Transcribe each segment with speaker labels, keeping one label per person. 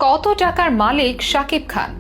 Speaker 1: কত টাকার মালিক শাকিব খান?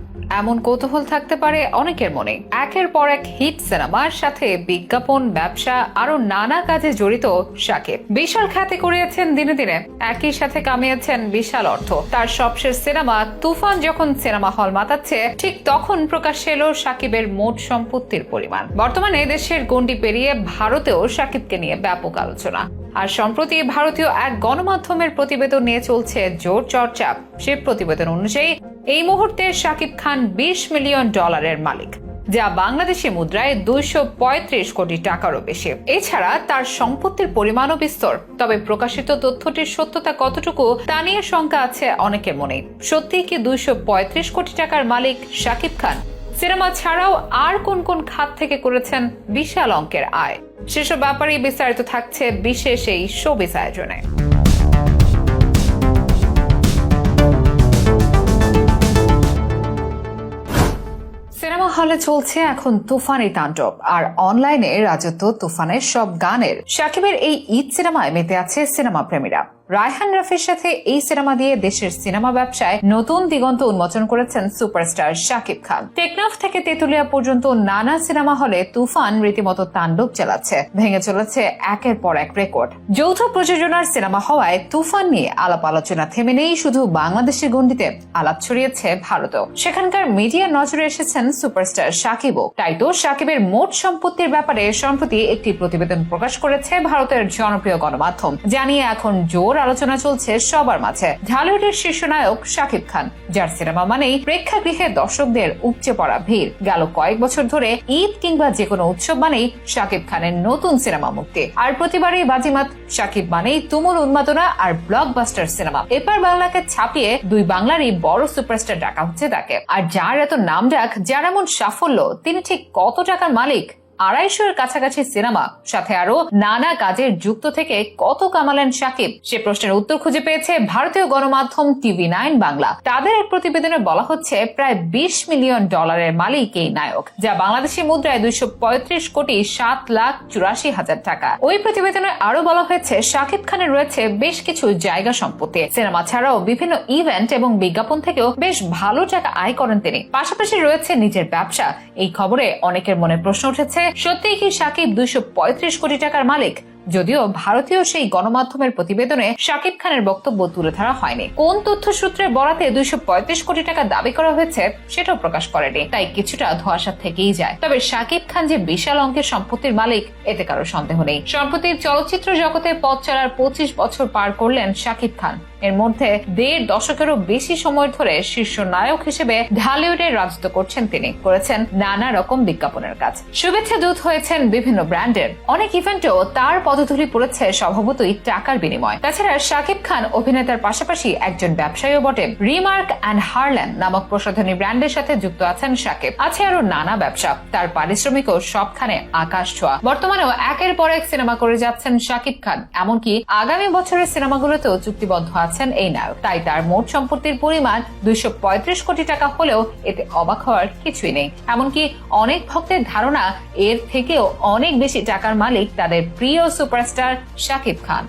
Speaker 1: এমন কৌতূহল থাকতে পারে অনেকের মনে। একের পর এক হিট সিনেমার সাথে বিজ্ঞাপন, ব্যবসা আরো নানা কাজে জড়িত শাকিব বিশাল খ্যাতি কুড়িয়েছেন দিনে দিনে। একই সাথে কামিয়েছেন বিশাল অর্থ। তার সবশেষ সিনেমা তুফান যখন সিনেমা হল মাতাচ্ছে, ঠিক তখন প্রকাশ্যে এলো শাকিবের মোট সম্পত্তির পরিমাণ। বর্তমানে দেশের গণ্ডি পেরিয়ে ভারতেও শাকিবকে নিয়ে ব্যাপক আলোচনা। আর সম্প্রতি ভারতীয় এক গণমাধ্যমের প্রতিবেদন নিয়ে চলছে জোর চর্চা। সে প্রতিবেদন অনুযায়ী এই মুহূর্তে শাকিব খান $20 মিলিয়ন মালিক, যা বাংলাদেশি মুদ্রায় 235 কোটি টাকারও বেশি। এছাড়া তার সম্পত্তির পরিমাণও বিস্তর। তবে প্রকাশিত তথ্যটির সত্যতা কতটুকু তা নিয়ে শঙ্কা আছে অনেকের মনে। সত্যি কি 235 কোটি টাকার মালিক শাকিব খান? সিনেমা ছাড়াও আর কোন কোন খাত থেকে করেছেন বিশাল অঙ্কের আয়? সেসব ব্যাপারে বিস্তারিত থাকছে বিশেষ এই শোবিজ আয়োজনে। সিনেমা হলে চলছে এখন তুফানি তাণ্ডব, আর অনলাইনে রাজত্ব তুফানের সব গানের। শাকিবের এই ঈদ সিনেমায় মেতে আছে সিনেমা প্রেমীরা। রায়হান রাফির সাথে এই সিনেমা দিয়ে দেশের সিনেমা ব্যবসায় নতুন দিগন্ত উন্মোচন করেছেন সুপারস্টার শাকিব খান। টেকনাফ থেকে তেতুলিয়া পর্যন্ত নানা সিনেমা হলে তুফান রীতিমতো তাণ্ডব চালাচ্ছে। ভেঙে চলেছে একের পর এক রেকর্ড। যৌথ প্রযোজনার সিনেমা হওয়ায় তুফান নিয়ে আলাপ আলোচনা থেমে নেই শুধু বাংলাদেশের গণ্ডিতে, আলাপ ছড়িয়েছে ভারতেও। সেখানকার মিডিয়ার নজরে এসেছেন সুপারস্টার শাকিবও। তাই তো শাকিবের মোট সম্পত্তির ব্যাপারে সম্প্রতি একটি প্রতিবেদন প্রকাশ করেছে ভারতের জনপ্রিয় গণমাধ্যম। জানিয়ে এখন জোর আলোচনা চলছে সবার মাঝে ঢালিউডের শীর্ষ নায়ক শাকিব খান, যার সিনেমা মানেই প্রেক্ষাগৃহে দর্শকদের উপচে পড়া ভিড়। গেল কয়েক বছর ধরে ঈদ কিংবা যে কোনো উৎসব মানেই শাকিব খানের নতুন সিনেমা মুক্তি, আর প্রতিবারই বাজিমাত। শাকিব মানেই তুমুল উন্মাদনা আর ব্লকবাস্টার সিনেমা। এবার বাংলাকে ছাপিয়ে দুই বাংলারই বড় সুপারস্টার ডাকা হচ্ছে তাকে। আর যার এত নাম ডাক, যার এমন সাফল্য, তিনি ঠিক কত টাকার মালিক? 250 কাছাকাছি সিনেমা, সাথে আরো নানা কাজের যুক্ত থেকে কত কামালেন শাকিব? সে প্রশ্নের উত্তর খুঁজে পেয়েছে ভারতীয় গণমাধ্যম TV9 বাংলা। তাদের এক প্রতিবেদনে বলা হচ্ছে প্রায় $20 মিলিয়ন মালিক এই নায়ক, যা বাংলাদেশি মুদ্রায় 235 কোটি 7,84,000 টাকা। ওই প্রতিবেদনে আরো বলা হয়েছে শাকিব খানের রয়েছে বেশ কিছু জায়গা সম্পত্তি। সিনেমা ছাড়াও বিভিন্ন ইভেন্ট এবং বিজ্ঞাপন থেকেও বেশ ভালো টাকা আয় করেন তিনি। পাশাপাশি রয়েছে নিজের ব্যবসা। এই খবরে অনেকের মনে প্রশ্ন উঠেছে, সত্যিই কি শাকিব 235 কোটি টাকার মালিক? যদিও ভারতীয় সেই গণমাধ্যমের প্রতিবেদনে শাকিব খানের বক্তব্য তুলে ধরা হয়নি। কোন তথ্য সূত্রে বরাতে 235 কোটি টাকা দাবি করা হয়েছে সেটাও প্রকাশ করেনি, তাই কিছুটা ধোঁয়াশা থেকেই যায়। তবে শাকিব খান যে বিশাল অঙ্কের সম্পত্তির মালিক, এতে কারো সন্দেহ নেই। সম্প্রতি চলচ্চিত্র জগতে পথ চলার 25 বছর পার করলেন শাকিব খান। এর মধ্যে 1.5 দশকেরও বেশি সময় ধরে শীর্ষ নায়ক হিসেবে ঢালিউডের রাজত্ব করছেন তিনি। করেছেন নানা রকম বিজ্ঞাপনের কাজ, শুভেচ্ছা দূত হয়েছেন বিভিন্ন ব্র্যান্ডের। অনেক ইভেন্টেও তার পদধূলি পড়েছে স্বভাবতই টাকার বিনিময়। তাছাড়া শাকিব খান অভিনেতার পাশাপাশি একজন ব্যবসায়ীও বটে। রিমার্ক অ্যান্ড হারল্যান্ড নামক প্রসাধনী ব্র্যান্ডের সাথে যুক্ত আছেন শাকিব। আছে আরো নানা ব্যবসা। তার পারিশ্রমিকও সবখানে আকাশ ছোঁয়া। বর্তমানেও একের পর এক সিনেমা করে যাচ্ছেন শাকিব খান। এমনকি আগামী বছরের সিনেমাগুলোতেও চুক্তিবদ্ধ আছেন এই নায়ক। তাই তার মোট সম্পত্তির পরিমাণ 235 কোটি টাকা হলেও এতে অবাক হওয়ার কিছুই নেই। এমনকি অনেক ভক্তের ধারণা এর থেকেও অনেক বেশি টাকার মালিক তাদের প্রিয় সুপারস্টার শাকিব খান।